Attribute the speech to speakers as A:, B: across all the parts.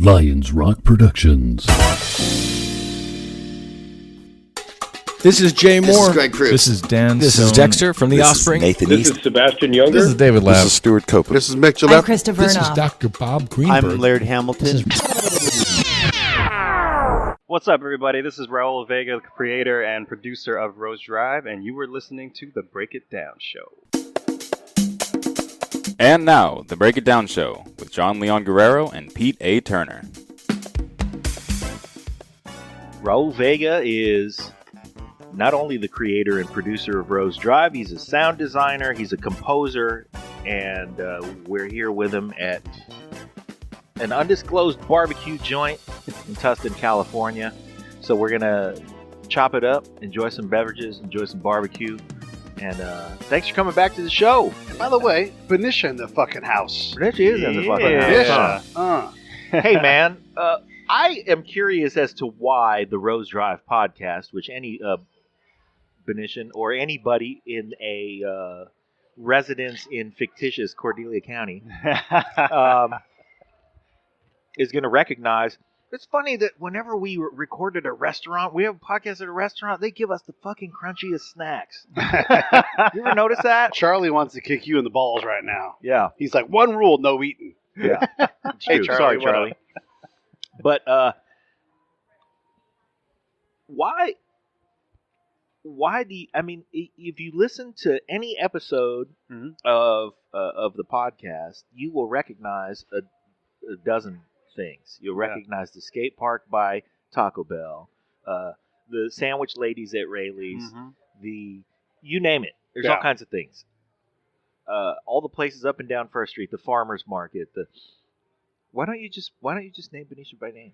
A: Lions Rock Productions.
B: This is Jay Moore.
C: This is Greg Cruz.
D: This is Dan
E: This
D: Stone.
E: is Dexter from The Offspring.
C: Nathan
F: This
C: East.
F: is Sebastian Younger.
D: This is David
E: This
D: Labb.
E: is Stuart Copeland.
C: This is Mick
G: I'm
C: Gillette.
G: Christopher
B: This is
G: Knopf.
B: Dr. Bob Greenberg.
H: I'm Laird Hamilton.
I: What's up, everybody? This is Raul Vega, creator and producer of Rose Drive, and you were listening to The Break It Down Show.
J: And now, The Break It Down Show with John Leon Guerrero and Pete A. Turner.
K: Raul Vega is not only the creator and producer of Rose Drive, he's a sound designer, he's a composer, and we're here with him at an undisclosed barbecue joint in Tustin, California. So we're going to chop it up, enjoy some beverages, enjoy some barbecue, and thanks for coming back to the show.
H: By the way, Benicia in the fucking house.
K: Benicia is in the fucking house. Hey, man, I am curious as to why the Rose Drive podcast, which any Benician or anybody in a residence in fictitious Cordelia County is going to recognize. It's funny that whenever we record at a restaurant, we have a podcast at a restaurant, they give us the fucking crunchiest snacks. You ever notice that?
H: Charlie wants to kick you in the balls right now.
K: Yeah.
H: He's like, one rule, no eating.
K: Yeah.
H: Hey, Charlie,
K: Sorry,
H: what
K: Charlie. But why do you, I mean, if you listen to any episode of the podcast, you will recognize a dozen things. You'll recognize the skate park by Taco Bell, the sandwich ladies at Rayleigh's, you name it. There's all kinds of things. All the places up and down First Street, the farmers market, Why don't you just name Benicia by name?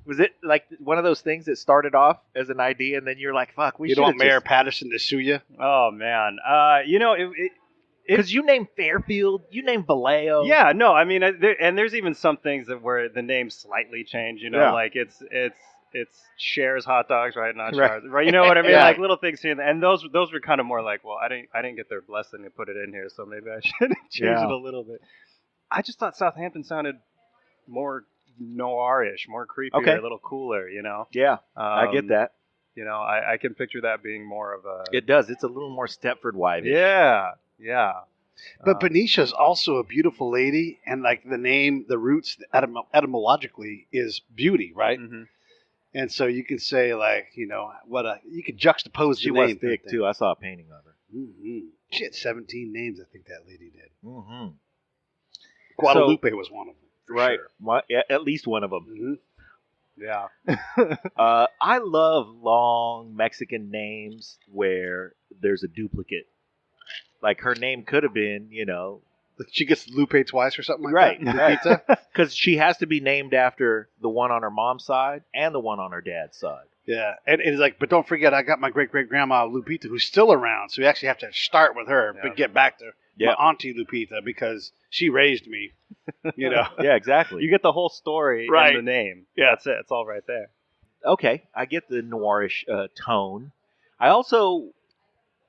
K: Was it like one of those things that started off as an idea and then you're like, "Fuck, we should." You don't
H: want Mayor Patterson to sue you?
I: Oh man,
K: because you named Fairfield, you named Vallejo.
I: Yeah, no, I mean, and there's even some things that where the names slightly change. You know, like it's Cher's hot dogs, right? Not Cher's, right? You know what I mean? Like little things here, and those were kind of more like, well, I didn't get their blessing to put it in here, so maybe I should change it a little bit. I just thought Southampton sounded more noirish, more creepier, a little cooler. You know?
K: Yeah, I get that.
I: You know, I can picture that being more of a.
K: It does. It's a little more Stepford Wife-ish.
I: Yeah.
H: But Benicia's also a beautiful lady, and like the name, the roots etymologically is beauty, right? Mm-hmm. And so you can say, like, you know, you could juxtapose
K: she
H: the name.
K: She was thick, too. I saw a painting of her.
H: Mm-hmm. She had 17 names, I think that lady did.
K: Mm-hmm.
H: Guadalupe was one of them, for
K: right.
H: sure.
K: At least one of them.
H: Mm-hmm.
I: Yeah.
K: I love long Mexican names where there's a duplicate. Like, her name could have been, you know...
H: She gets Lupe twice or something like
K: right,
H: that?
K: Right. Because she has to be named after the one on her mom's side and the one on her dad's side.
H: Yeah, and it's like, but don't forget, I got my great-great-grandma Lupita, who's still around, so you actually have to start with her, but get back to my auntie Lupita, because she raised me, you know.
K: Yeah, exactly.
I: You get the whole story in the name. Yeah. That's it. It's all right there.
K: Okay, I get the noirish tone. I also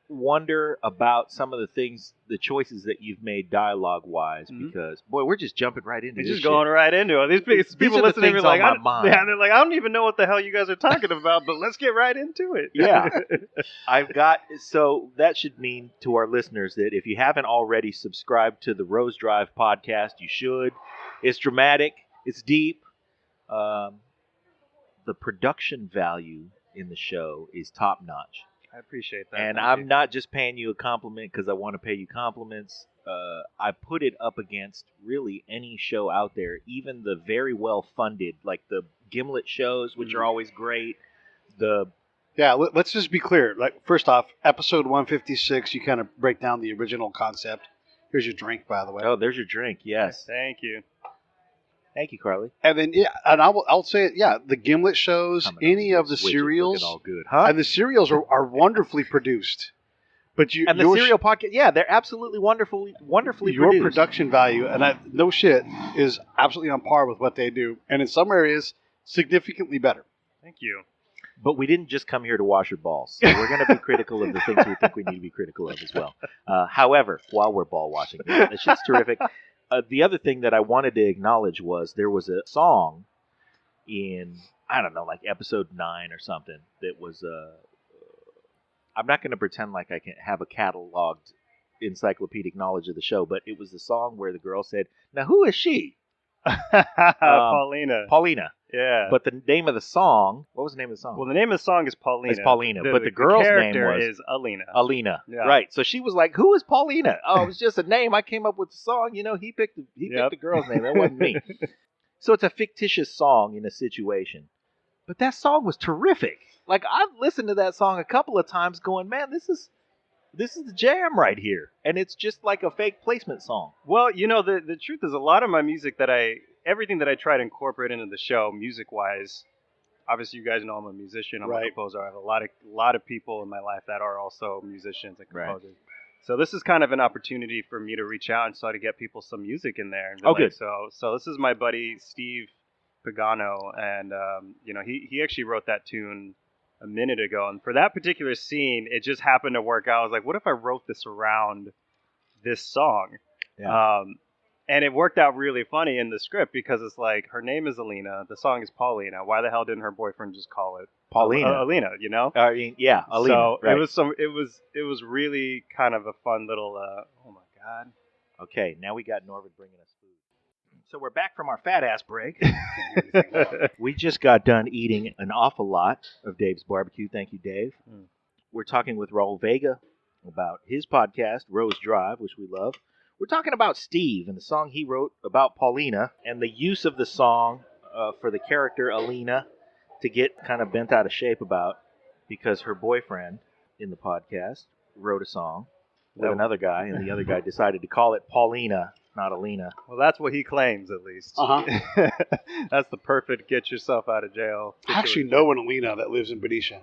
K: wonder about some of the choices that you've made dialogue-wise, because, boy, we're just jumping right into this.
I: Just going right into it. These people listening to me like, they're like, I don't even know what the hell you guys are talking about, but let's get right into it.
K: Yeah. So that should mean to our listeners that if you haven't already subscribed to the Rose Drive podcast, you should. It's dramatic. It's deep. The production value in the show is top-notch.
I: I appreciate that.
K: And I'm not just paying you a compliment because I want to pay you compliments. I put it up against really any show out there, even the very well-funded, like the Gimlet shows, which are always great.
H: Let's just be clear. Like, first off, episode 156, you kind of break down the original concept. Here's your drink, by the way.
K: Oh, there's your drink. Yes.
I: Thank you.
K: Thank you, Carly.
H: And then, I'll say it, the Gimlet shows, any of the serials,
K: all good. Huh?
H: And the serials are wonderfully produced. But the
K: serial podcast, they're absolutely wonderfully
H: your
K: produced.
H: Production value, and no shit, is absolutely on par with what they do, and in some areas, significantly better.
I: Thank you.
K: But we didn't just come here to wash your balls. So we're going to be critical of the things we think we need to be critical of as well. However, while we're ball washing, this shit's terrific. the other thing that I wanted to acknowledge was there was a song in, I don't know, like episode 9 or something that was, I'm not going to pretend like I can have a cataloged encyclopedic knowledge of the show, but it was the song where the girl said, "Now who is she?"
I: Paulina.
K: Paulina.
I: Yeah.
K: But the name of the song, what was the name of the song?
I: Well, the name of the song is Paulina.
K: It's Paulina, but the girl's name was
I: is Alina.
K: Alina.
I: Yeah.
K: Right. So she was like, "Who is Paulina?" Oh, it was just a name. I came up with the song. He picked the girl's name. That wasn't me. So it's a fictitious song in a situation. But that song was terrific. Like, I've listened to that song a couple of times going, man, this is the jam right here. And it's just like a fake placement song.
I: Well, the truth is a lot of my music everything that I try to incorporate into the show, music-wise, obviously you guys know I'm a musician, I'm a composer. I have a lot of people in my life that are also musicians and composers. Right. So this is kind of an opportunity for me to reach out and try to get people some music in there. And
K: good.
I: So this is my buddy Steve Pagano, and he actually wrote that tune a minute ago, and for that particular scene, it just happened to work out. I was like, what if I wrote this around this song?
K: Yeah.
I: And it worked out really funny in the script because it's like, her name is Alina, the song is Paulina. Why the hell didn't her boyfriend just call it
K: Paulina?
I: Alina,
K: I mean, yeah, Alina.
I: So
K: right.
I: it was really kind of a fun little. Oh my god.
K: Okay, now we got Norvid bringing us food. So we're back from our fat ass break. We just got done eating an awful lot of Dave's barbecue. Thank you, Dave. We're talking with Raul Vega about his podcast, Rose Drive, which we love. We're talking about Steve and the song he wrote about Paulina and the use of the song for the character Alina to get kind of bent out of shape about because her boyfriend in the podcast wrote a song with another guy, and the other guy decided to call it Paulina, not Alina.
I: Well, that's what he claims, at least.
H: Uh-huh.
I: That's the perfect get yourself out of jail situation.
H: I actually know an Alina that lives in Benicia.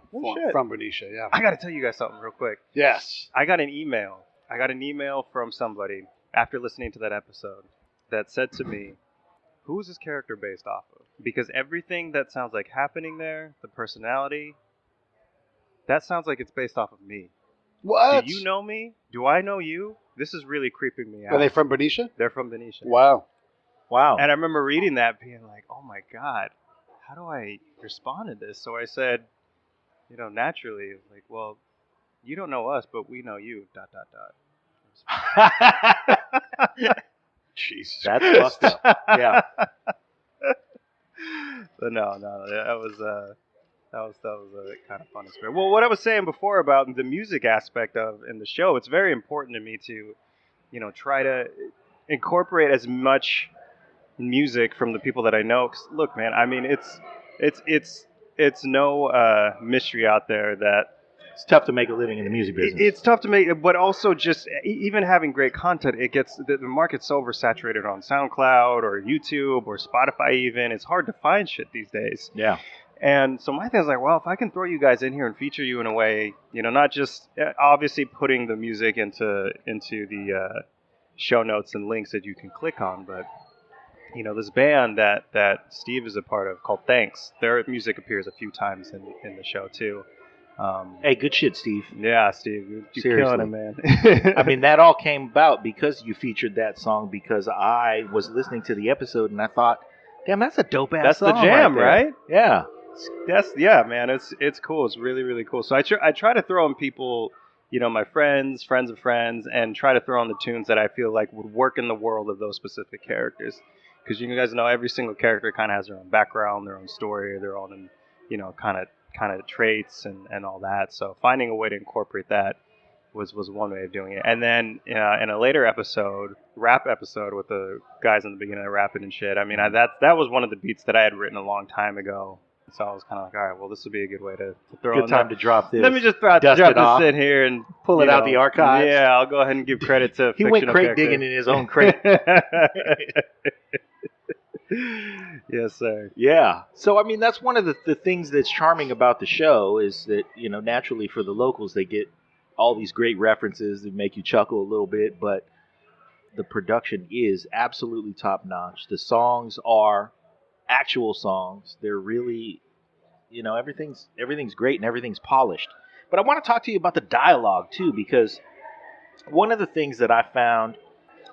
H: From Benicia, yeah.
I: I got to tell you guys something real quick.
H: Yes.
I: I got an email from somebody after listening to that episode that said to me, who is this character based off of? Because everything that sounds like happening there, the personality, that sounds like it's based off of me.
H: What?
I: Do you know me? Do I know you? This is really creeping me out.
H: Are they from Benicia?
I: They're from Benicia.
H: Wow.
I: And I remember reading that being like, oh my God, how do I respond to this? So I said, naturally, like, well, you don't know us, but we know you, ...
H: Jesus.
K: That's fucked up. Yeah.
I: But no, that was a kind of fun experience. Well, what I was saying before about the music aspect in the show, it's very important to me to, try to incorporate as much music from the people that I know. 'Cause look, man, I mean, it's no mystery out there that
K: it's tough to make a living in the music business.
I: It's tough to make, but also just even having great content, the market's so oversaturated on SoundCloud or YouTube or Spotify even. It's hard to find shit these days.
K: Yeah.
I: And so my thing is like, well, if I can throw you guys in here and feature you in a way, not just obviously putting the music into the show notes and links that you can click on, but this band that Steve is a part of called Thanks, their music appears a few times in the show too.
K: Hey, good shit, Steve.
I: Yeah, Steve, you're killing it, man.
K: I mean, that all came about because you featured that song, because I was listening to the episode and I thought, damn, that's a dope ass song.
I: That's the jam, right?
K: Yeah.
I: Man. It's cool. It's really, really cool. So I try to throw in people, my friends of friends, and try to throw in the tunes that I feel like would work in the world of those specific characters. Because you guys know every single character kind of has their own background, their own story, their own, kind of traits and all that. So finding a way to incorporate that was one way of doing it. And then in a later rap episode with the guys in the beginning rapping and shit, I mean, that was one of the beats that I had written a long time ago. So I was kind of like, all right, well, this would be a good way to throw
K: good time to drop this.
I: Let me just drop this in here and
K: pull it out the archives.
I: Yeah, I'll go ahead and give credit to
K: he went crate digging in his own crate.
I: Yes, sir.
K: Yeah. So, I mean, that's one of the things that's charming about the show is that, naturally for the locals, they get all these great references that make you chuckle a little bit, but the production is absolutely top notch. The songs are actual songs. They're really, everything's great and everything's polished. But I want to talk to you about the dialogue too, because one of the things that I found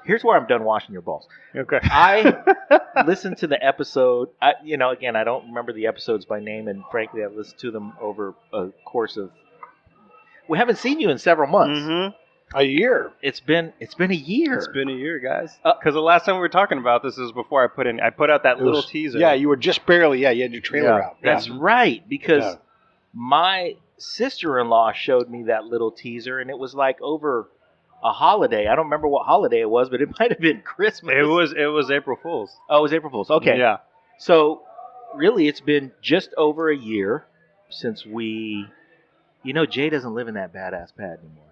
K: Here's where I'm done washing your balls.
I: Okay.
K: I listened to the episode. Again, I don't remember the episodes by name, and frankly, I've listened to them over a course of. We haven't seen you in several months.
I: Mm-hmm.
H: A year.
K: It's been a year.
I: It's been a year, guys. Because the last time we were talking about this was before I put out that little teaser.
H: Yeah, you were just barely. Yeah, you had your trailer out.
K: That's right. Because my sister-in-law showed me that little teaser, and it was like over a holiday. I don't remember what holiday it was, but it might have been Christmas.
I: It was April Fool's.
K: Oh, it was April Fool's. Okay.
I: Yeah.
K: So really, it's been just over a year since we. Jay doesn't live in that badass pad anymore.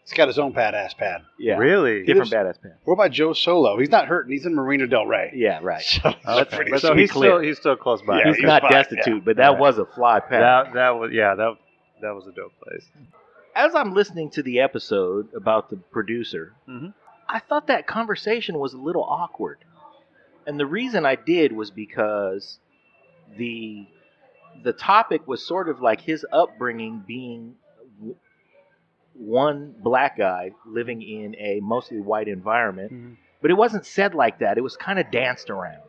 H: He's got his own badass pad.
K: Yeah.
I: Really?
K: Different badass pad.
H: What about Joe Solo? He's not hurting. He's in Marina Del Rey.
K: Yeah, right.
H: So,
I: So he's still close by.
H: Yeah,
K: He's not
H: fine,
K: destitute, but that was a fly pad.
I: That was a dope place.
K: As I'm listening to the episode about the producer,
I: Mhm.
K: I thought that conversation was a little awkward. And the reason I did was because the topic was sort of like his upbringing being one black guy living in a mostly white environment. But it wasn't said like that. It was kind of danced around.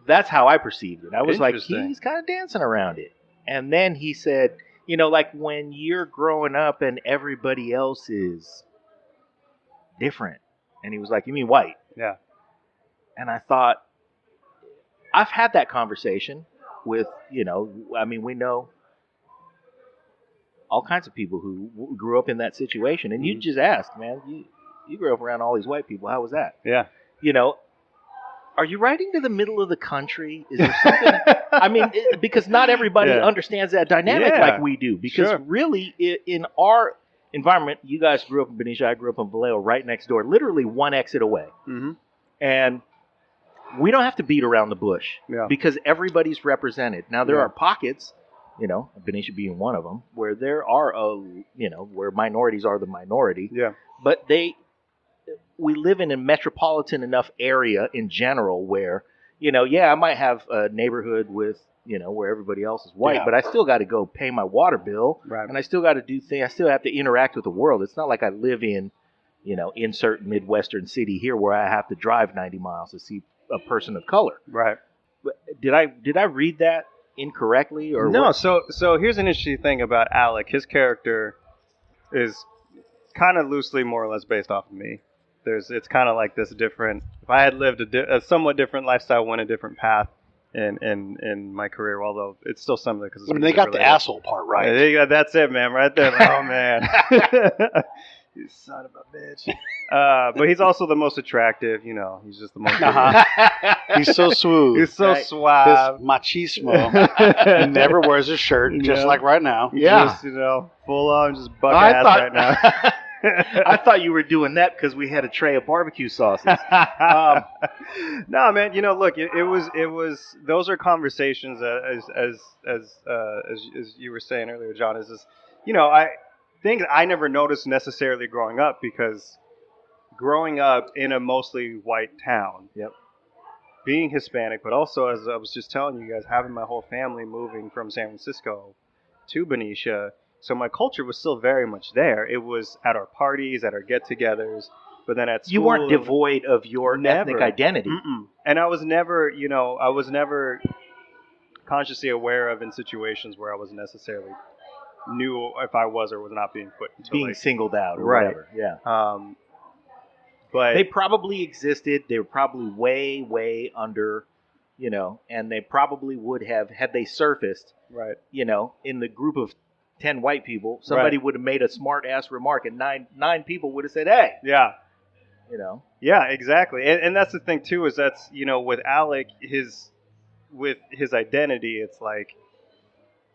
K: That's how I perceived it. I was like, he's kind of dancing around it. And then he said, like when you're growing up and everybody else is different. And he was like, you mean white?
I: Yeah.
K: And I thought, I've had that conversation with, we know all kinds of people who grew up in that situation. And you just asked, man, you grew up around all these white people. How was that?
I: Yeah.
K: Are you riding to the middle of the country? Is there something? Because not everybody understands that dynamic like we do. Because really, in our environment, you guys grew up in Benicia, I grew up in Vallejo, right next door, literally one exit away.
I: Mm-hmm.
K: And we don't have to beat around the bush because everybody's represented. Now, there are pockets, Benicia being one of them, where there are, where minorities are the minority.
H: Yeah.
K: But we live in a metropolitan enough area in general where, I might have a neighborhood with, where everybody else is white, but I still got to go pay my water bill.
H: Right.
K: And I still got to do things. I still have to interact with the world. It's not like I live in, insert Midwestern city here where I have to drive 90 miles to see a person of color.
I: Right.
K: But did I read that incorrectly or
I: no?
K: what?
I: So here's an interesting thing about Alec. His character is kind of loosely, more or less, based off of me. It's kind of like this different. If I had lived a somewhat different lifestyle, went a different path in my career, although it's still similar because
H: they got the asshole part right.
I: Yeah, that's it, man. Right there. Oh man, you son of a bitch. But he's also the most attractive. He's just the most.
H: He's so smooth.
I: He's so suave.
H: This machismo. He never wears a shirt, just like right now.
K: Yeah.
I: Just, full on, just buck ass right now.
K: I thought you were doing that because we had a tray of barbecue sauces.
I: No, man. Look, it was. Those are conversations as you were saying earlier, John. Is this, things I never noticed necessarily growing up because growing up in a mostly white town.
K: Yep.
I: Being Hispanic, but also as I was just telling you guys, having my whole family moving from San Francisco to Benicia. So my culture was still very much there. It was at our parties, at our get-togethers, but then at school.
K: You weren't devoid of your ethnic identity.
I: Mm-mm. And I was never, consciously aware of in situations where I was necessarily knew if I was or was not being put into
K: being singled out or
I: right.
K: whatever. Yeah.
I: But
K: they probably existed. They were probably way, way under, and they probably would have, had they surfaced,
I: right.
K: In the group of 10 white people, somebody would have made a smart ass remark and nine people would have said, hey.
I: Yeah.
K: Yeah,
I: exactly. And that's the thing too, is that's, with Alec, with his identity, it's like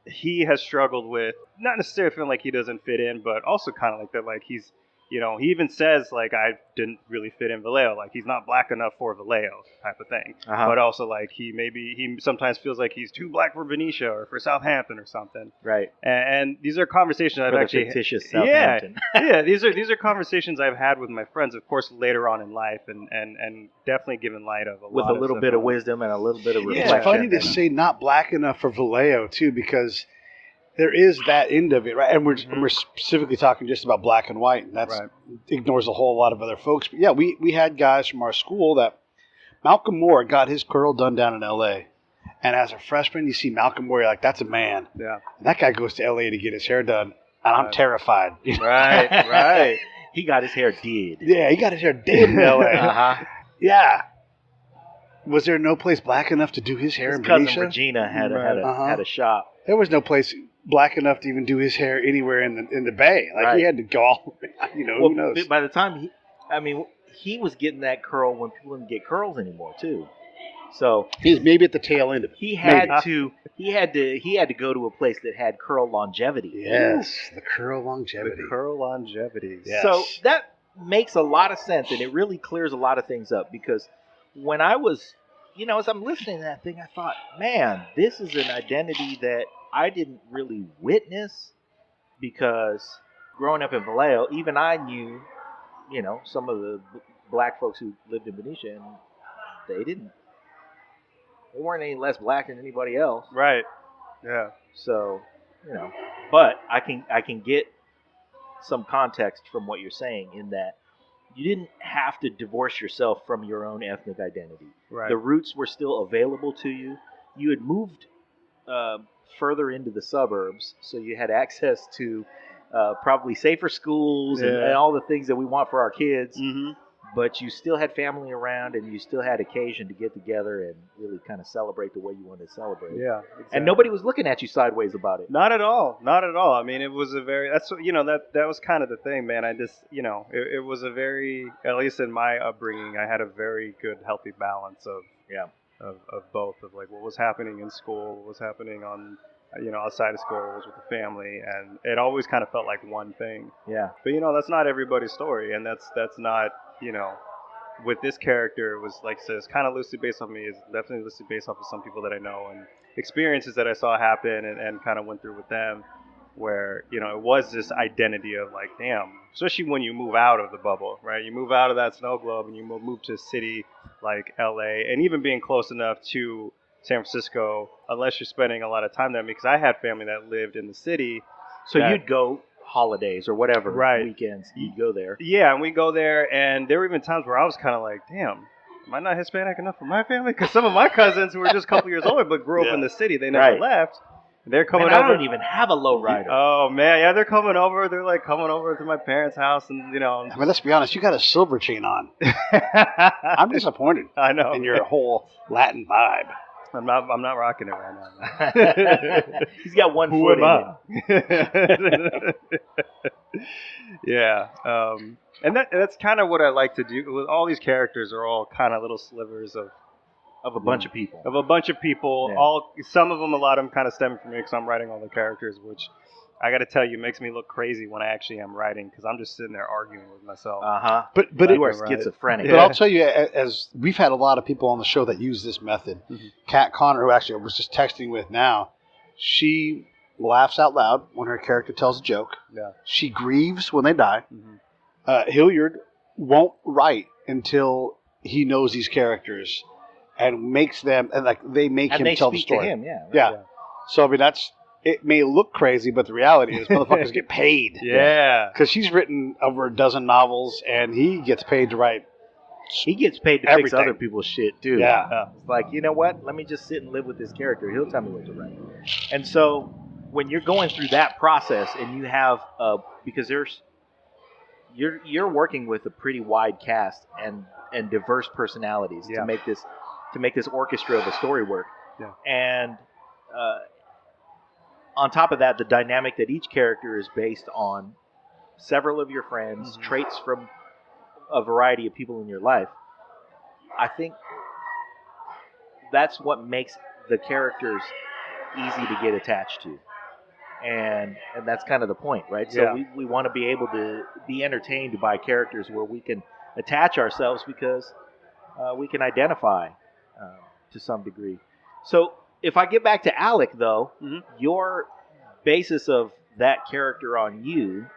I: he has struggled with not necessarily feeling like he doesn't fit in, but also kind of like that, like he's, he even says like, I didn't really fit in Vallejo. Like he's not black enough for Vallejo type of thing. Uh-huh. But also like he sometimes feels like he's too black for Benicia or for Southampton or something.
K: Right.
I: And these are conversations I've actually
K: fictitious Southampton.
I: Yeah. These are conversations I've had with my friends, of course, later on in life, and definitely given light of
K: with a little bit of wisdom and a little bit of reflection.
H: It's funny to say not black enough for Vallejo too, because there is that end of it, right? And we're specifically talking just about black and white, and that's ignores a whole lot of other folks. But yeah, we had guys from our school that Malcolm Moore got his curl done down in L.A. And as a freshman, you see Malcolm Moore, you're like, that's a man.
I: Yeah.
H: And that guy goes to L.A. to get his hair done, and I'm terrified.
I: Right.
K: He got his hair did.
H: Yeah, he got his hair did in L.A. Yeah. Was there no place black enough to do his hair
K: His
H: in
K: cousin
H: Benicia?
K: Regina had a shop.
H: There was no place black enough to even do his hair anywhere in the Bay. Like, he had to go all, who knows?
K: By the time he was getting that curl when people didn't get curls anymore too. So
H: he's maybe at the tail end of it.
K: He had to go to a place that had curl longevity.
H: Yes, the curl longevity.
I: The curl longevity.
H: Yes.
K: So that makes a lot of sense, and it really clears a lot of things up, because when I was, as I'm listening to that thing, I thought, man, this is an identity that I didn't really witness, because growing up in Vallejo, even I knew, some of the black folks who lived in Benicia, and they weren't any less black than anybody else.
I: Right. Yeah.
K: So, but I can get some context from what you're saying, in that you didn't have to divorce yourself from your own ethnic identity.
I: Right.
K: The roots were still available to you. You had moved further into the suburbs, so you had access to probably safer schools and all the things that we want for our kids. Mm-hmm. But you still had family around, and you still had occasion to get together and really kind of celebrate the way you wanted to celebrate.
I: Yeah, exactly.
K: And nobody was looking at you sideways about it.
I: Not at all. Not at all. I mean, it was a very, that was kind of the thing, man. I just, it was a very, at least in my upbringing, I had a very good, healthy balance of both, of like what was happening in school, what was happening on, outside of school, what was with the family, and it always kind of felt like one thing.
K: Yeah.
I: But, that's not everybody's story, and that's not, with this character, it was like I said, it's kind of loosely based off me. It's definitely loosely based off of some people that I know and experiences that I saw happen and kind of went through with them, where, it was this identity of like, damn, especially when you move out of the bubble, right? You move out of that snow globe and you move to a city like LA, and even being close enough to San Francisco, unless you're spending a lot of time there, because I had family that lived in the city.
K: So you'd go holidays or whatever, weekends, you'd go there.
I: Yeah, and we go there, and there were even times where I was kind of like, damn, am I not Hispanic enough for my family? Because some of my cousins who were just a couple years older but grew up in the city, they never left. They're coming over.
K: I don't even have a lowrider.
I: Oh, man, yeah, they're coming over. They're like coming over to my parents' house, and,
H: I mean, let's be honest, you got a silver chain on. I'm disappointed.
I: I know.
H: In your whole Latin vibe.
I: I'm not rocking it right now.
K: He's got one foot in him.
I: Yeah. And that's kind of what I like to do. With all these characters are all kind of little slivers of
K: a bunch of people.
I: Of a bunch of people. Yeah. A lot of them kind of stem from me because I'm writing all the characters, which I got to tell you makes me look crazy when I actually am writing, because I'm just sitting there arguing with myself.
H: But
K: you are schizophrenic.
H: But I'll tell you, as we've had a lot of people on the show that use this method. Mm-hmm. Kat Connor, who actually I was just texting with now, she laughs out loud when her character tells a joke.
I: Yeah.
H: She grieves when they die. Mm-hmm. Hilliard won't write until he knows these characters and makes them, and like they make him tell the story.
K: To him,
H: yeah. So I mean, it may look crazy, but the reality is motherfuckers get paid.
I: Yeah.
H: Because she's written over a dozen novels, and he gets paid to write.
K: He gets paid to fix other people's shit, too.
H: Yeah.
K: It's like, you know what? Let me just sit and live with this character. He'll tell me what to write. And so when you're going through that process, and you have, because you're working with a pretty wide cast and diverse personalities to make this orchestra of a story work.
I: Yeah.
K: And on top of that, the dynamic that each character is based on several of your friends, mm-hmm. traits from a variety of people in your life. I think that's what makes the characters easy to get attached to. And that's kind of the point, right?
I: Yeah.
K: So we want to be able to be entertained by characters where we can attach ourselves, because we can identify to some degree. So if I get back to Alec, though, mm-hmm. your basis of that character on you,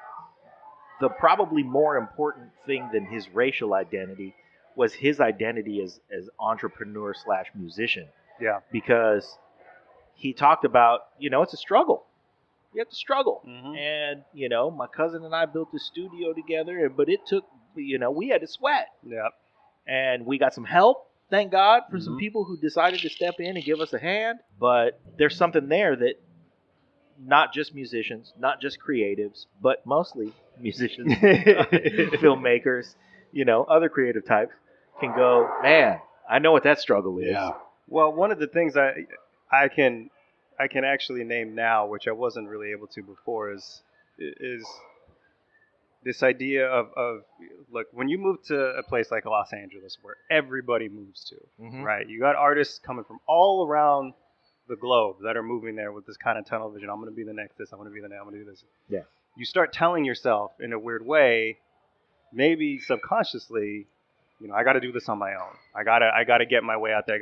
K: the probably more important thing than his racial identity was his identity as entrepreneur / musician.
I: Yeah.
K: Because he talked about, it's a struggle. You have to struggle.
I: Mm-hmm.
K: And, you know, my cousin and I built a studio together, but it took, you know, we had to sweat.
I: Yep.
K: And we got some help, thank God, for some
I: Mhm.
K: people who decided to step in and give us a hand. But there's something there that not just musicians, not just creatives, but mostly musicians, filmmakers, you know, other creative types can go, man, I know what that struggle is.
H: Yeah.
I: Well, one of the things I can actually name now, which I wasn't really able to before, is this idea of look, when you move to a place like Los Angeles, where everybody moves to,
K: Mhm.
I: right? You got artists coming from all around the globe that are moving there with this kind of tunnel vision. I'm going to be the next this. I'm going to be the next. I'm going to do this.
K: Yeah.
I: You start telling yourself in a weird way, maybe subconsciously, you know, I got to do this on my own. I gotta get my way out there.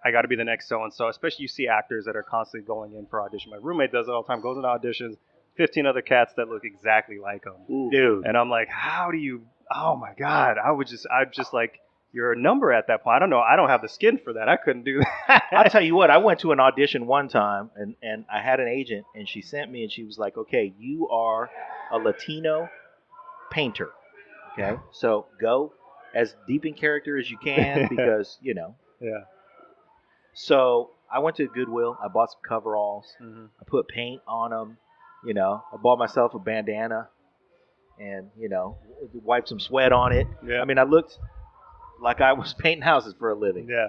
I: I gotta be the next so and so. Especially you see actors that are constantly going in for audition. My roommate does it all the time. Goes into auditions, 15 other cats that look exactly like him.
K: Ooh. Dude.
I: And I'm like, how do you? Oh my God! I'm just like, you're a number at that point. I don't know. I don't have the skin for that. I couldn't do that.
K: I'll tell you what, I went to an audition one time and I had an agent and she sent me and she was like, okay, you are a Latino painter. Okay. So go as deep in character as you can because, you know.
I: Yeah.
K: So I went to Goodwill. I bought some coveralls.
I: Mm-hmm.
K: I put paint on them. You know, I bought myself a bandana and, you know, wiped some sweat on it.
I: Yeah.
K: I mean, I looked like I was painting houses for a living.
I: Yeah.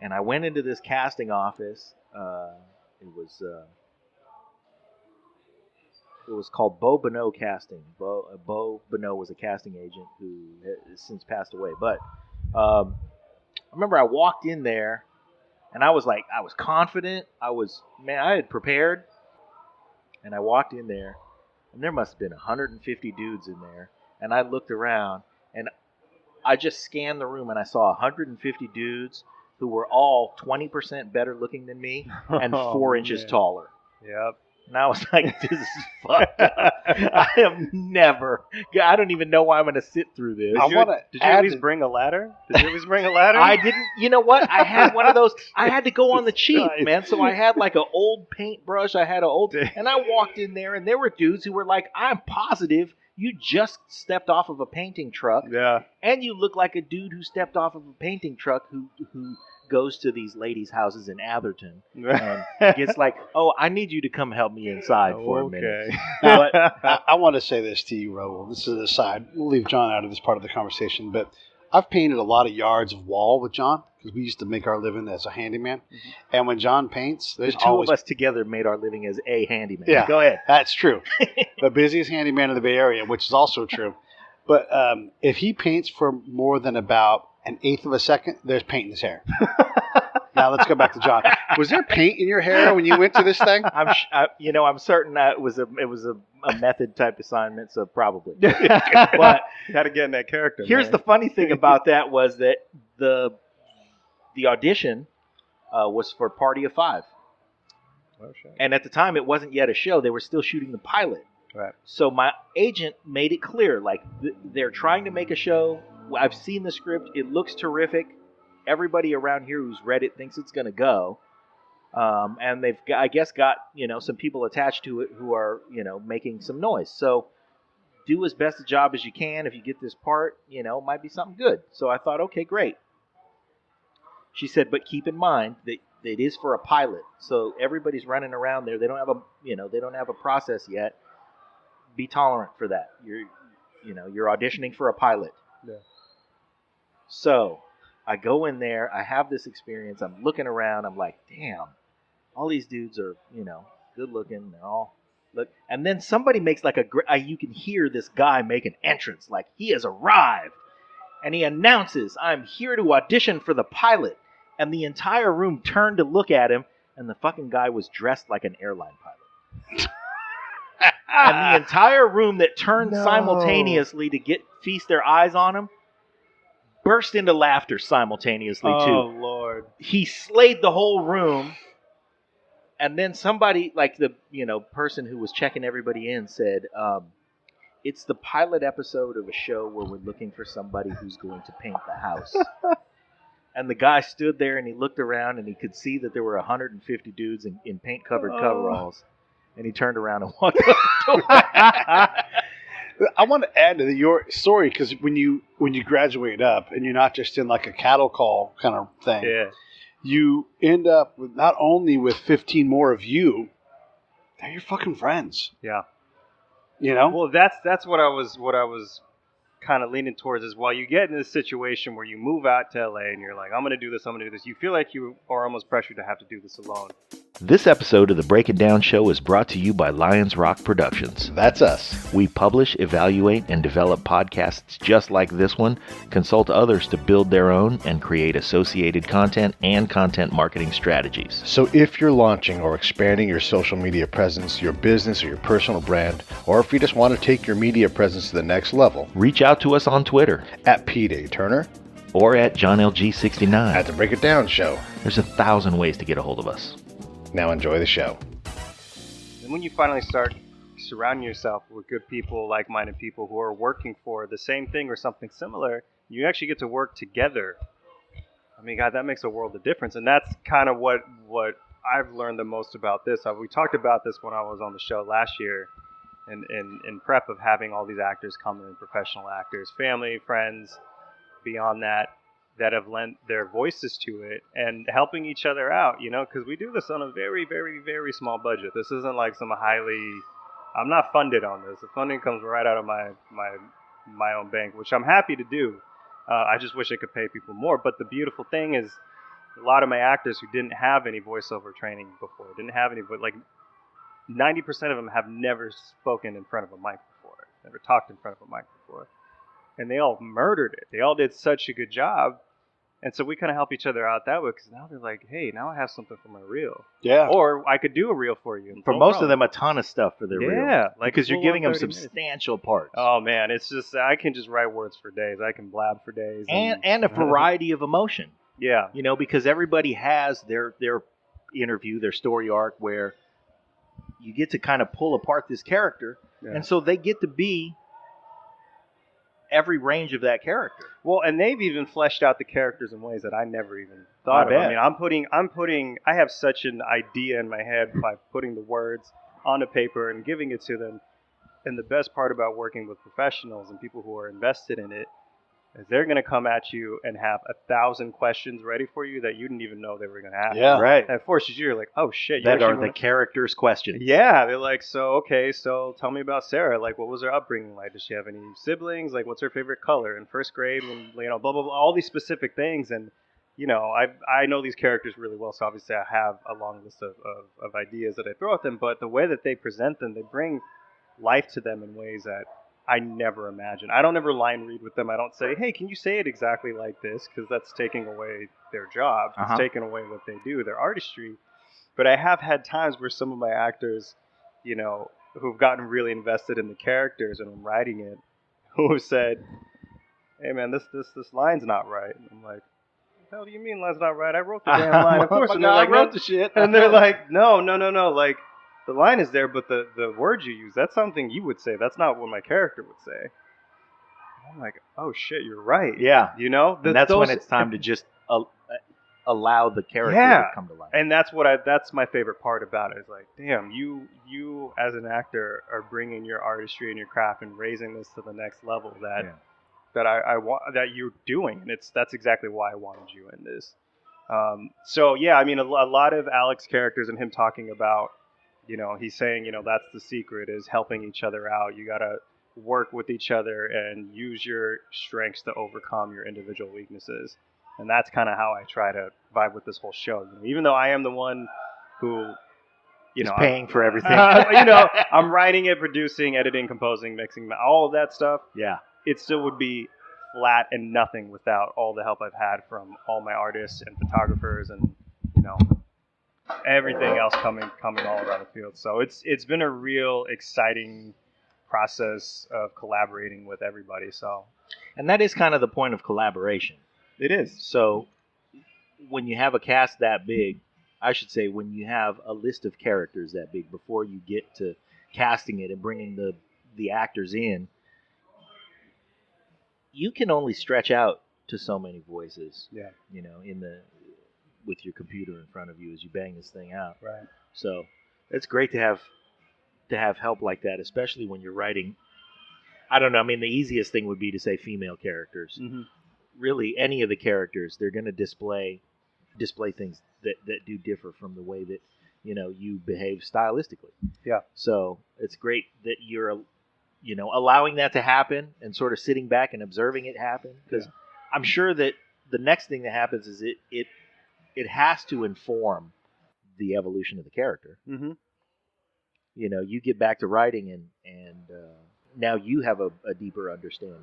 K: And I went into this casting office. It was called Beau Bonneau Casting. Beau Bonneau was a casting agent who has since passed away. But I remember I walked in there, and I was confident. I had prepared. And I walked in there, and there must have been 150 dudes in there. And I looked around, and I just scanned the room, and I saw 150 dudes who were all 20% better looking than me and 4 inches taller.
I: Yep.
K: And I was like, this is fucked up. I don't even know why I'm going to sit through this.
I: Did you at least bring a ladder?
K: I didn't. You know what? I had one of those. I had to go on the cheap, man. So I had like an old paintbrush. And I walked in there, and there were dudes who were like, I'm positive you just stepped off of a painting truck.
I: Yeah.
K: And you look like a dude who stepped off of a painting truck who goes to these ladies' houses in Atherton and gets like, oh, I need you to come help me inside for a minute.
H: But I want to say this to you, Raul. This is an aside. We'll leave John out of this part of the conversation. But I've painted a lot of yards of wall with John because we used to make our living as a handyman. Mm-hmm. And when John paints, there's
K: the two of us together made our living as a handyman.
H: Yeah,
K: go ahead.
H: That's true. The busiest handyman in the Bay Area, which is also true. But if he paints for more than about an eighth of a second, there's paint in his hair. Now let's go back to John. Was there paint in your hair when you went to this thing?
K: I'm certain that it was a method type assignment, so probably.
I: But had to get in that character.
K: Here's the funny thing about that was that the audition was for Party of Five, and at the time it wasn't yet a show; they were still shooting the pilot.
I: Right.
K: So my agent made it clear, like they're trying to make a show. I've seen the script; it looks terrific. Everybody around here who's read it thinks it's going to go. And they've, I guess, got, some people attached to it who are, making some noise. So do as best a job as you can. If you get this part, it might be something good. So I thought, okay, great. She said, but keep in mind that it is for a pilot. So everybody's running around there. They don't have a process yet. Be tolerant for that. You're auditioning for a pilot.
I: Yeah. So
K: I go in there, I have this experience, I'm looking around, I'm like, damn, all these dudes are, good looking, they're all, look, and then somebody makes like you can hear this guy make an entrance, like he has arrived, and he announces, I'm here to audition for the pilot, and the entire room turned to look at him, and the fucking guy was dressed like an airline pilot. And the entire room that turned simultaneously to feast their eyes on him, burst into laughter simultaneously, too.
I: Oh, Lord.
K: He slayed the whole room. And then somebody, like the person who was checking everybody in, said, it's the pilot episode of a show where we're looking for somebody who's going to paint the house. And the guy stood there and he looked around and he could see that there were 150 dudes in paint-covered coveralls. And he turned around and walked out the door.
H: I want to add to your story because when you graduate up and you're not just in like a cattle call kind of thing, you end up with not only with 15 more of you, they're your fucking friends.
I: Yeah.
H: You know?
I: Well, that's what I was kind of leaning towards is while you get in this situation where you move out to LA and you're like, I'm going to do this, you feel like you are almost pressured to have to do this alone.
K: This episode of the Break It Down Show is brought to you by Lions Rock Productions.
B: That's us.
K: We publish, evaluate, and develop podcasts just like this one, consult others to build their own, and create associated content and content marketing strategies.
B: So if you're launching or expanding your social media presence, your business, or your personal brand, or if you just want to take your media presence to the next level,
K: reach out to us on Twitter
B: at Pete A. Turner
K: or at JohnLG69.
B: at the Break It Down Show.
K: There's 1,000 ways to get a hold of us.
B: Now enjoy the show.
I: And when you finally start surrounding yourself with good people, like-minded people who are working for the same thing or something similar, you actually get to work together. I mean, God, that makes a world of difference. And that's kind of what I've learned the most about this. We talked about this when I was on the show last year in prep of having all these actors come in, professional actors, family, friends, beyond that have lent their voices to it and helping each other out, you know, because we do this on a very, very, very small budget. This isn't like some I'm not funded on this. The funding comes right out of my own bank, which I'm happy to do. I just wish I could pay people more. But the beautiful thing is a lot of my actors who didn't have any voiceover training before, didn't have any, but like 90% of them have never spoken in front of a mic before, never talked in front of a mic before. And they all murdered it. They all did such a good job. And so we kind of help each other out that way because now they're like, hey, now I have something for my reel.
H: Yeah.
I: Or I could do a reel for you.
K: For most of them, a ton of stuff for their reel.
I: Yeah. Like
K: because you're giving them
I: 30
K: substantial parts.
I: Oh, man. It's just, I can just write words for days. I can blab for days.
K: And a variety of emotion.
I: Yeah.
K: You know, because everybody has their interview, their story arc where you get to kind of pull apart this character. Yeah. And so they get to be every range of that character.
I: Well, and they've even fleshed out the characters in ways that I never even thought of. I mean, I have such an idea in my head by putting the words on a paper and giving it to them. And the best part about working with professionals and people who are invested in it is they're going to come at you and have 1,000 questions ready for you that you didn't even know they were going to have.
K: Yeah, right.
I: And it forces you're like, oh shit.
K: That are the characters' questions.
I: Yeah, they're like, so tell me about Sarah. Like, what was her upbringing like? Does she have any siblings? Like, what's her favorite color in first grade? When, you know, blah blah blah, all these specific things. And you know, I know these characters really well, so obviously I have a long list of ideas that I throw at them. But the way that they present them, they bring life to them in ways that I never imagined. I don't ever line read with them. I don't say, hey, can you say it exactly like this? Because that's taking away their job. It's taking away what they do, their artistry. But I have had times where some of my actors, you know, who've gotten really invested in the characters and I'm writing it, who have said, hey, man, this line's not right. And I'm like, what the hell do you mean line's not right? I wrote the damn line. Of course. And they're like,
H: I wrote the shit.
I: And they're like, no. Like, the line is there, but the words you use, that's something you would say. That's not what my character would say. I'm like, oh, shit, you're right.
K: Yeah.
I: You know?
K: And that's when it's time to just allow the character to come to life.
I: And that's that's my favorite part about it. Is like, damn, you as an actor are bringing your artistry and your craft and raising this to the next level that I want, that you're doing. And that's exactly why I wanted you in this. So, yeah, I mean, a lot of Alex's characters and him talking about, you know, he's saying, you know, that's the secret is helping each other out. You got to work with each other and use your strengths to overcome your individual weaknesses. And that's kind of how I try to vibe with this whole show. You know, even though I am the one who, you know,
K: paying for everything.
I: You know, I'm writing it, producing, editing, composing, mixing, all of that stuff.
K: Yeah. It
I: still would be flat and nothing without all the help I've had from all my artists and photographers and, you know, everything else coming all around the field. So it's been a real exciting process of collaborating with everybody. So,
K: and that is kind of the point of collaboration.
I: It is.
K: So when you have a cast that big, I should say when you have a list of characters that big before you get to casting it and bringing the actors in, you can only stretch out to so many voices.
I: Yeah.
K: You know, with your computer in front of you as you bang this thing out.
I: Right.
K: So it's great to have to have help like that, especially when you're writing. I don't know. I mean, the easiest thing would be to say female characters.
I: Mm-hmm.
K: Really, any of the characters, they're going to display things that do differ from the way that you behave stylistically.
I: Yeah.
K: So it's great that you're allowing that to happen and sort of sitting back and observing it happen, because I'm sure that the next thing that happens is it has to inform the evolution of the character.
I: Mm-hmm.
K: You get back to writing and now you have a deeper understanding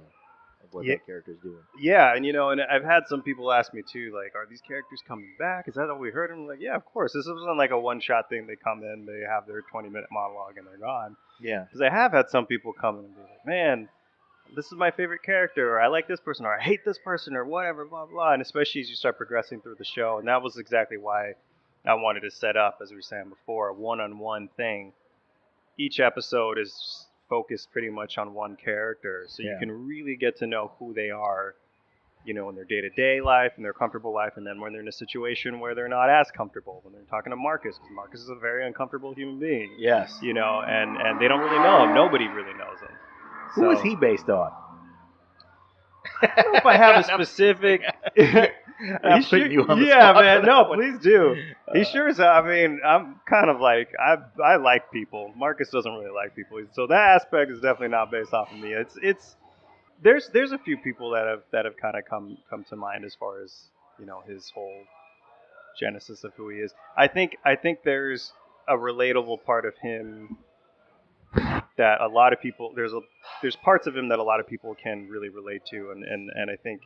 K: of what that character's doing.
I: Yeah, and I've had some people ask me too, like, are these characters coming back? Is that all we heard? And I'm like, yeah, of course. This wasn't like a one-shot thing. They come in, they have their 20-minute monologue, and they're gone.
K: Yeah.
I: Because I have had some people come in and be like, man, this is my favorite character, or I like this person, or I hate this person, or whatever, blah, blah. And especially as you start progressing through the show. And that was exactly why I wanted to set up, as we were saying before, a one-on-one thing. Each episode is focused pretty much on one character, so you can really get to know who they are, in their day-to-day life, in their comfortable life, and then when they're in a situation where they're not as comfortable, when they're talking to Marcus, because Marcus is a very uncomfortable human being.
K: Yes.
I: And they don't really know him. Nobody really knows him.
K: Who is he based on?
I: I don't know if I have a specific...
K: I'm putting you on the
I: yeah,
K: spot
I: man.
K: for
I: No,
K: that one.
I: please do. He sure is. I mean, I'm kind of like I like people. Marcus doesn't really like people, so that aspect is definitely not based off of me. There's a few people that have kind of come to mind as far as his whole genesis of who he is. I think there's a relatable part of him that a lot of people there's parts of him that a lot of people can really relate to, and I think.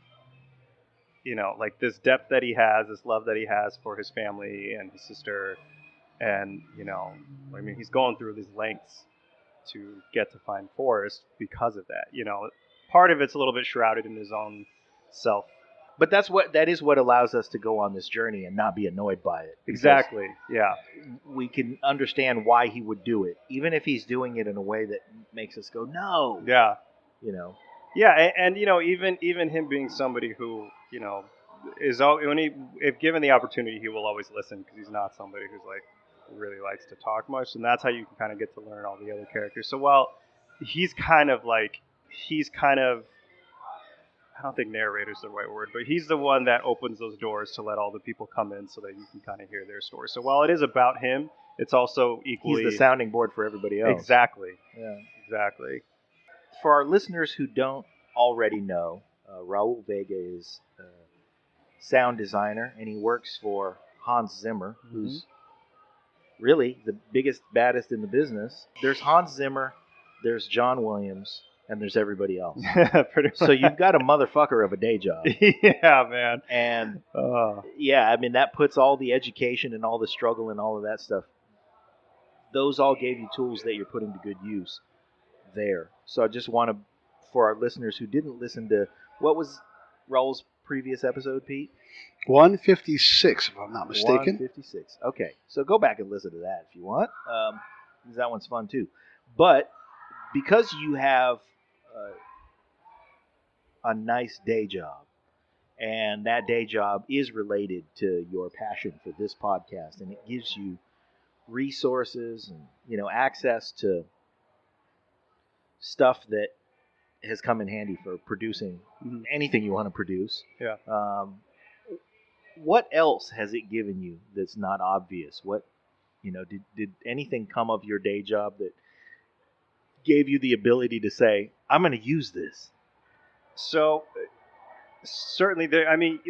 I: Like this depth that he has, this love that he has for his family and his sister. And, I mean, he's going through these lengths to get to find Forrest because of that. Part of it's a little bit shrouded in his own self.
K: But that is what allows us to go on this journey and not be annoyed by it.
I: Exactly. Yeah.
K: We can understand why he would do it, even if he's doing it in a way that makes us go, no.
I: Yeah. Yeah, and even him being somebody who is if given the opportunity, he will always listen, because he's not somebody who's like really likes to talk much, and that's how you can kind of get to learn all the other characters. So while he's kind of I don't think narrator is the right word, but he's the one that opens those doors to let all the people come in so that you can kind of hear their story. So while it is about him, it's also equally
K: he's the sounding board for everybody else.
I: Exactly.
K: Yeah.
I: Exactly.
K: For our listeners who don't already know, Raul Vega is a sound designer, and he works for Hans Zimmer, who's really the biggest, baddest in the business. There's Hans Zimmer, there's John Williams, and there's everybody else.
I: Pretty much.
K: So you've got a motherfucker of a day job.
I: Yeah, man.
K: And I mean, that puts all the education and all the struggle and all of that stuff. Those all gave you tools that you're putting to good use there. So I just want to, for our listeners who didn't listen to, what was Raul's previous episode, Pete?
H: 156, if I'm not mistaken.
K: 156. Okay, so go back and listen to that if you want. Because that one's fun too. But because you have a nice day job, and that day job is related to your passion for this podcast, and it gives you resources and access to stuff that has come in handy for producing anything you want to produce.
I: Yeah.
K: What else has it given you that's not obvious? What, did anything come of your day job that gave you the ability to say, I'm going to use this?
I: So certainly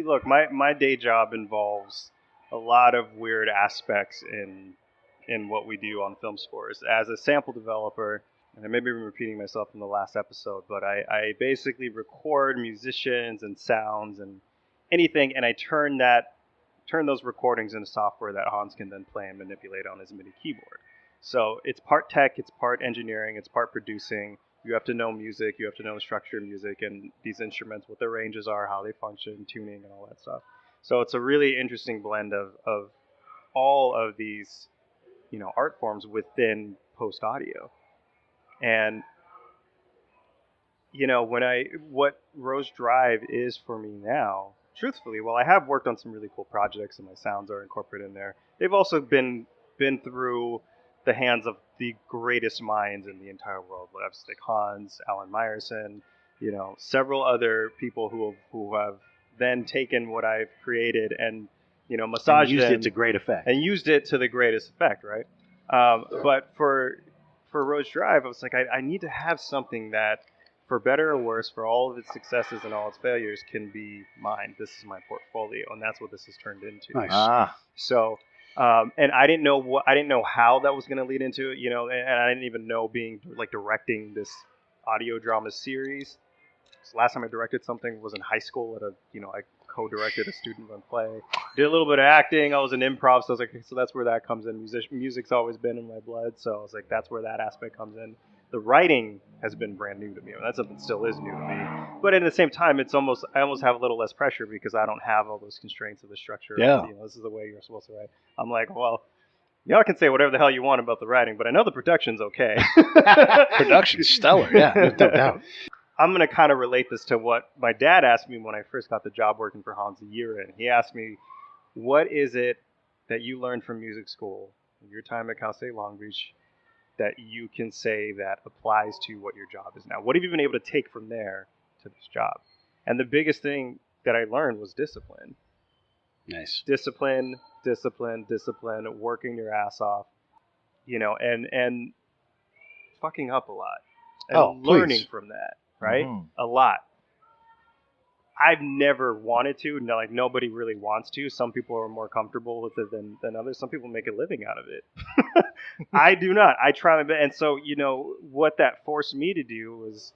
I: look, my day job involves a lot of weird aspects in what we do on film scores. As a sample developer, and I may be repeating myself in the last episode, but I basically record musicians and sounds and anything, and I turn those recordings into software that Hans can then play and manipulate on his MIDI keyboard. So it's part tech, it's part engineering, it's part producing. You have to know music, you have to know the structure of music and these instruments, what their ranges are, how they function, tuning, and all that stuff. So it's a really interesting blend of all of these, art forms within post audio. And what Rose Drive is for me now, truthfully, while I have worked on some really cool projects and my sounds are incorporated in there, they've also been through the hands of the greatest minds in the entire world. Like Hans, Alan Meyerson, several other people who have then taken what I've created and massaged
K: used it to great effect.
I: And used it to the greatest effect, right? But for Roach Drive, I was like, I need to have something that, for better or worse, for all of its successes and all its failures, can be mine. This is my portfolio, and that's what this has turned into.
H: Nice.
I: So, and I didn't know how that was going to lead into it, and I didn't even know being like directing this audio drama series. So last time I directed something was in high school at I co-directed a student-run play. Did a little bit of acting. I was an improv, so I was like, okay, so that's where that comes in. Music's always been in my blood, so I was like, that's where that aspect comes in. The writing has been brand new to me. That's something that still is new to me. But at the same time, I almost have a little less pressure because I don't have all those constraints of the structure.
H: Yeah.
I: This is the way you're supposed to write. I'm like, well, y'all can say whatever the hell you want about the writing, but I know the production's okay.
H: Production's stellar. Yeah, there's no doubt.
I: I'm going to kind of relate this to what my dad asked me when I first got the job working for Hans a year in. He asked me, what is it that you learned from music school, your time at Cal State Long Beach, that you can say that applies to what your job is now? What have you been able to take from there to this job? And the biggest thing that I learned was discipline.
H: Nice.
I: Discipline, working your ass off, and fucking up a lot. And learning from that. Right? Mm-hmm. A lot. I've never wanted to. No, like nobody really wants to. Some people are more comfortable with it than others. Some people make a living out of it. I do not. I try my best. And so, what that forced me to do was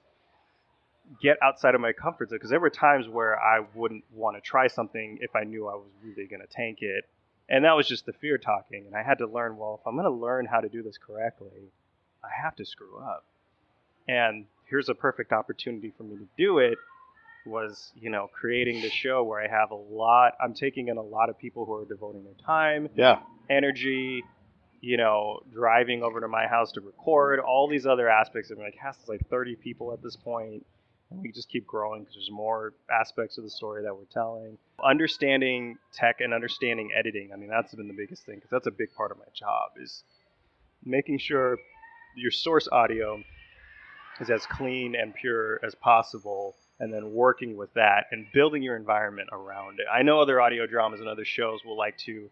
I: get outside of my comfort zone. Because there were times where I wouldn't want to try something if I knew I was really going to tank it. And that was just the fear talking. And I had to learn, well, if I'm going to learn how to do this correctly, I have to screw up. And here's a perfect opportunity for me to do it was, creating the show where I'm taking in a lot of people who are devoting their time, energy, driving over to my house to record, all these other aspects. I mean, cast is like 30 people at this point, and we just keep growing because there's more aspects of the story that we're telling. Understanding tech and understanding editing, I mean, that's been the biggest thing because that's a big part of my job is making sure your source audio is as clean and pure as possible, and then working with that and building your environment around it. I know other audio dramas and other shows will like to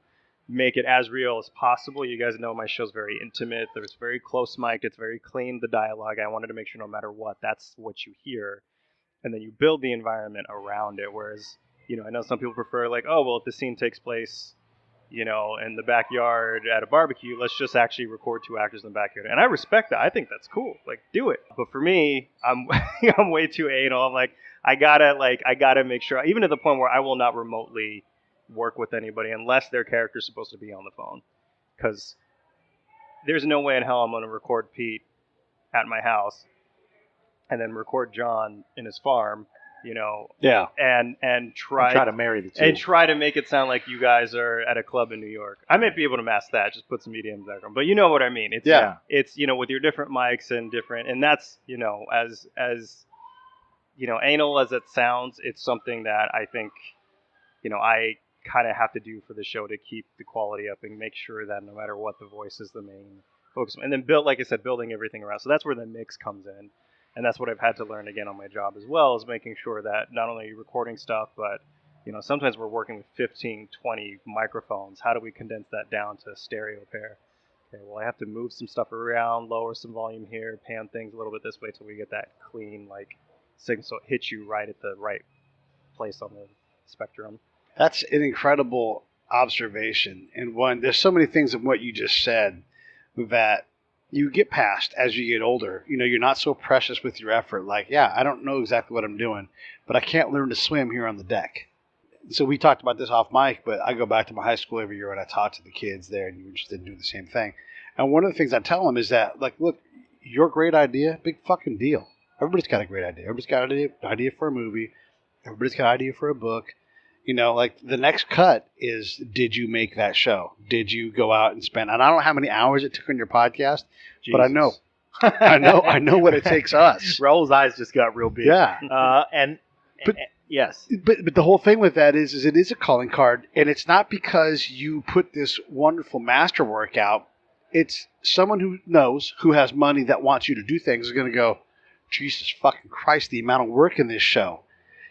I: make it as real as possible. You guys know my show's very intimate. There's very close mic. It's very clean, the dialogue. I wanted to make sure no matter what, that's what you hear. And then you build the environment around it. Whereas, I know some people prefer like, oh, well, if the scene takes place in the backyard at a barbecue, let's just actually record 2 actors in the backyard. And I respect that. I think that's cool. Like, do it. But for me, I'm I'm way too anal. I'm like, I gotta make sure, even to the point where I will not remotely work with anybody unless their character's supposed to be on the phone. Because there's no way in hell I'm going to record Pete at my house and then record Jon in his farm. And try
K: to marry the two.
I: And try to make it sound like you guys are at a club in New York. I might be able to mask that, just put some media in the background. But you know what I mean. It's with your different mics and different, and that's, as anal as it sounds, it's something that I think, I kind of have to do for the show to keep the quality up and make sure that no matter what, the voice is the main focus. And then building everything around. So that's where the mix comes in. And that's what I've had to learn again on my job as well, is making sure that not only are you recording stuff, but, sometimes we're working with 15, 20 microphones. How do we condense that down to a stereo pair? Okay, well, I have to move some stuff around, lower some volume here, pan things a little bit this way till we get that clean, signal so it hits you right at the right place on the spectrum.
H: That's an incredible observation. And there's so many things in what you just said that you get past as you get older. You're not so precious with your effort. Like, I don't know exactly what I'm doing, but I can't learn to swim here on the deck. So we talked about this off mic, but I go back to my high school every year and I talk to the kids there, and you're interested in doing the same thing. And one of the things I tell them is that, look, your great idea, big fucking deal. Everybody's got a great idea. Everybody's got an idea for a movie. Everybody's got an idea for a book. The next cut is, did you make that show? Did you go out and spend, and I don't know how many hours it took on your podcast, Jesus. But I know what it takes us.
K: Raul's eyes just got real big.
H: Yeah.
K: Yes.
H: But the whole thing with that is it is a calling card, and it's not because you put this wonderful masterwork out it's someone who knows, who has money that wants you to do things is going to go, Jesus fucking Christ, the amount of work in this show.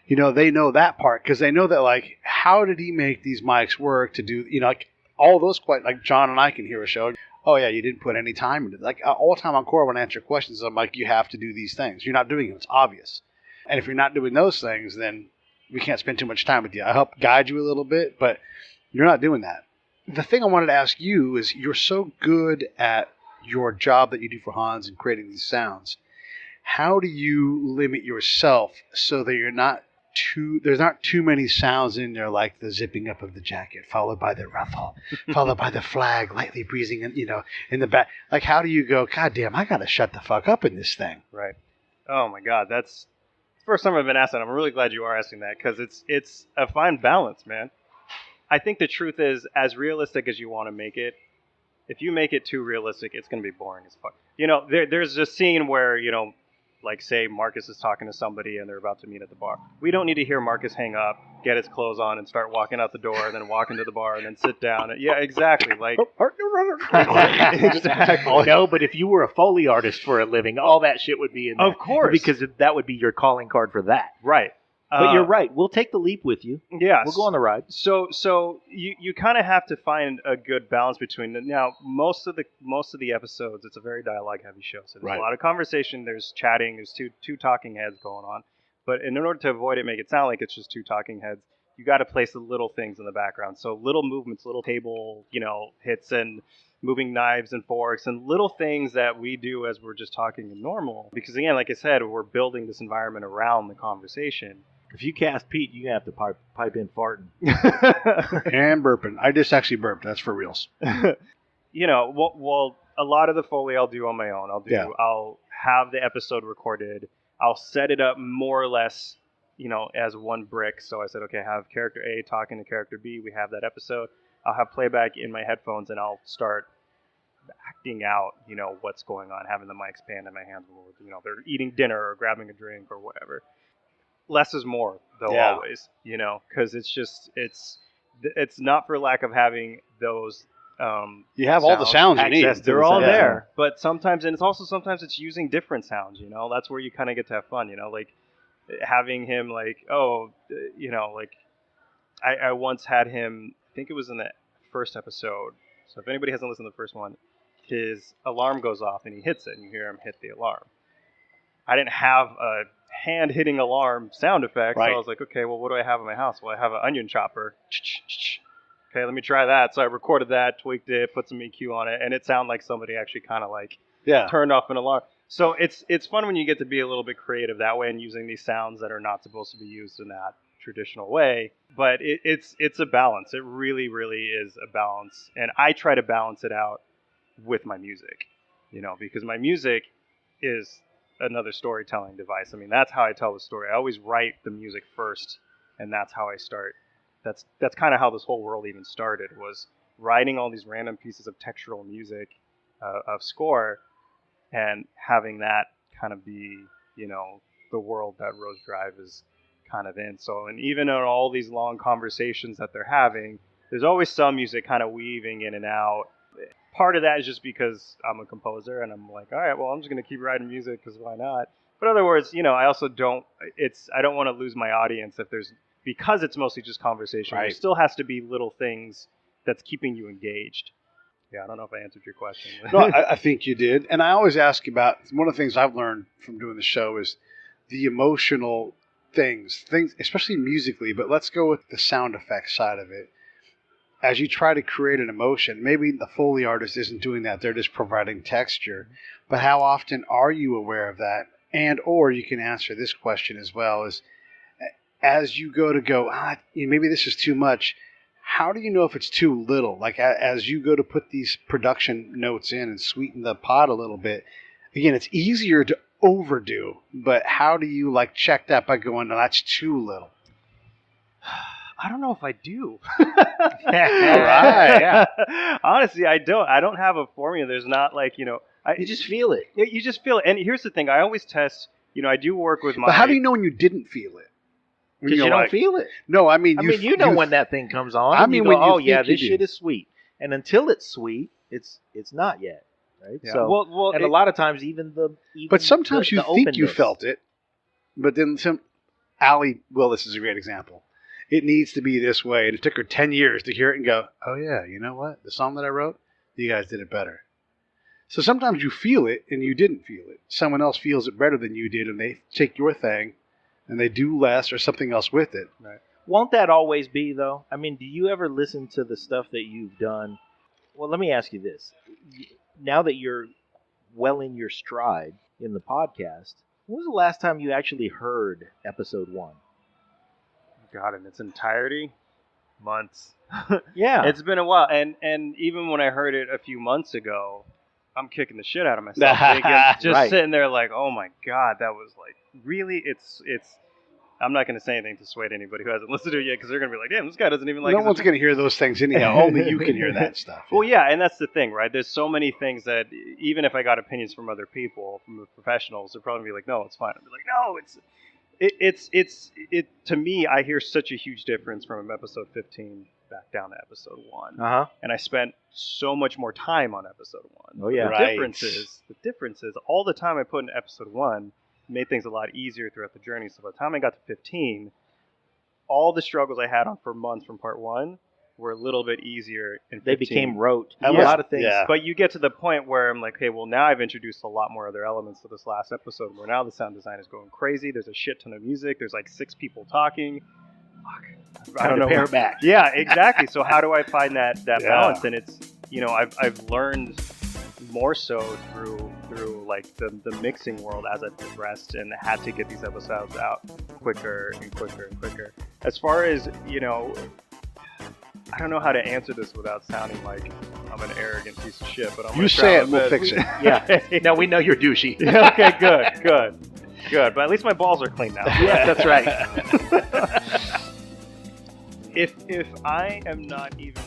H: You know, they know that part because they know that, like, how did he make these mics work to do, you know, like all those, like John and I can hear a show. Oh, yeah, you didn't put any time into it. Like, all the time on Core, when I answer questions, I'm like, you have to do these things. You're not doing it. It's obvious. And if you're not doing those things, then we can't spend too much time with you. I help guide you a little bit, but you're not doing that. The thing I wanted to ask you is you're so good at your job that you do for Hans and creating these sounds. How do you limit yourself so that you're not there's not too many sounds in there, like the zipping up of the jacket, followed by the ruffle, followed by the flag lightly breezing, in the back. Like, how do you go, God damn, I got to shut the fuck up in this thing?
I: Right. Oh, my God. That's the first time I've been asked that. I'm really glad you are asking that because it's a fine balance, man. I think the truth is, as realistic as you want to make it, if you make it too realistic, it's going to be boring as fuck. You know, there's a scene where, like, say Marcus is talking to somebody and they're about to meet at the bar. We don't need to hear Marcus hang up, get his clothes on, and start walking out the door, and then walk into the bar, and then sit down. Yeah, exactly. Like,
K: exactly. No, but if you were a Foley artist for a living, all that shit would be in there.
I: Of course.
K: Because that would be your calling card for that.
I: Right.
K: But you're right. We'll take the leap with you.
I: Yeah.
K: We'll go on the ride.
I: So you kind of have to find a good balance between them. Now, most of the episodes, it's a very dialogue-heavy show. So there's a lot of conversation. There's chatting. There's two talking heads going on. But in order to avoid it, make it sound like it's just two talking heads, you got to place the little things in the background. So little movements, little table, hits and moving knives and forks and little things that we do as we're just talking normal. Because again, like I said, we're building this environment around the conversation.
K: If you cast Pete, you have to pipe in farting.
H: And burping. I just actually burped. That's for reals.
I: Well, a lot of the Foley I'll do on my own. I'll have the episode recorded. I'll set it up more or less, as one brick. So I said, okay, I have character A talking to character B. We have that episode. I'll have playback in my headphones, and I'll start acting out, what's going on, having the mics panned in my hands. They're eating dinner or grabbing a drink or whatever. Less is more, though, always, because it's not for lack of having those.
H: You have all the sounds you need.
I: They're all there, but sometimes it's using different sounds. That's where you kind of get to have fun. Like having him I once had him. I think it was in the first episode. So if anybody hasn't listened to the first one, his alarm goes off and he hits it, and you hear him hit the alarm. I didn't have a hand hitting alarm sound effect, so I was like, okay, well, what do I have in my house? Well, I have an onion chopper. Okay, let me try that. So I recorded that, tweaked it, put some EQ on it, and it sounded like somebody actually kind of turned off an alarm. So it's fun when you get to be a little bit creative that way and using these sounds that are not supposed to be used in that traditional way. But it's a balance. It really, really is a balance, and I try to balance it out with my music, because my music is another storytelling device. I mean, that's how I tell the story. I always write the music first, and that's how I start. That's kind of how this whole world even started, was writing all these random pieces of textural music, of score, and having that kind of be, the world that Rose Drive is kind of in. So, and even in all these long conversations that they're having, there's always some music kind of weaving in and out. Part of that is just because I'm a composer and I'm like, all right, well, I'm just going to keep writing music because why not? But in other words, I also I don't want to lose my audience because it's mostly just conversation. Right. There still has to be little things that's keeping you engaged. Yeah, I don't know if I answered your question.
H: No, I think you did. And I always ask about, one of the things I've learned from doing the show is the emotional things, especially musically, but let's go with the sound effects side of it. As you try to create an emotion, maybe the Foley artist isn't doing that. They're just providing texture. But how often are you aware of that? And, or you can answer this question as well, is as you go, maybe this is too much. How do you know if it's too little? Like as you go to put these production notes in and sweeten the pot a little bit, again, it's easier to overdo, but how do you check that by going, no, that's too little?
I: I don't know if I do.
H: All right.
I: Yeah. Honestly, I don't. I don't have a formula. There's not
K: you just feel it.
I: You just feel it. And here's the thing. I always test. I do work with my.
H: But how do you know when you didn't feel it?
K: Because you don't feel it.
H: No, I mean,
K: you know when that thing comes on. I mean, this shit is sweet. And until it's sweet, It's not yet, right?
I: Yeah.
K: So,
I: Well,
K: and a lot of times
H: But sometimes you
K: the
H: think you
K: openness.
H: felt it, but then Allie Willis is a great example. It needs to be this way, and it took her 10 years to hear it and go, oh yeah, you know what? The song that I wrote, you guys did it better. So sometimes you feel it and you didn't feel it. Someone else feels it better than you did, and they take your thing and they do less or something else with it.
I: Right.
K: Won't that always be, though? I mean, do you ever listen to the stuff that you've done? Well, let me ask you this. Now that you're well in your stride in the podcast, when was the last time you actually heard episode 1?
I: God, in its entirety, months.
K: Yeah.
I: It's been a while, and even when I heard it a few months ago, I'm kicking the shit out of myself. Just
K: Right.
I: sitting there like, oh my God, that was like, really? It's. I'm not going to say anything to sway anybody who hasn't listened to it yet, because they're going to be like, damn, this guy doesn't even like
H: No one's going to hear those things anyhow. Only you can hear that stuff.
I: Well, yeah, and that's the thing, right? There's so many things that even if I got opinions from other people, from the professionals, they'll probably be like, no, it's fine. I'd be like, no, it's to me, I hear such a huge difference from episode 15 back down to episode 1.
K: Uh-huh.
I: And I spent so much more time on episode 1.
K: Oh, yeah.
I: The difference is all the time I put in episode 1 made things a lot easier throughout the journey. So by the time I got to 15, all the struggles I had on for months from part 1 were a little bit easier in 15.
K: They became rote.
I: Yeah.
K: A lot of things.
H: Yeah.
I: But you get to the point where I'm like, hey, well, now I've introduced a lot more other elements to this last episode, where now the sound design is going crazy. There's a shit ton of music. There's like 6 people talking. Fuck. I don't know.
K: Pare back.
I: Yeah, exactly. So how do I find that balance? And it's, I've learned more so through like the mixing world as I've progressed, and had to get these episodes out quicker and quicker and quicker. As far as, I don't know how to answer this without sounding like I'm an arrogant piece of shit, but
H: You say it, we'll fix it.
K: Yeah. No, we know you're douchey.
I: Okay, good. But at least my balls are clean now.
K: Yeah, that's right.
I: If I am not even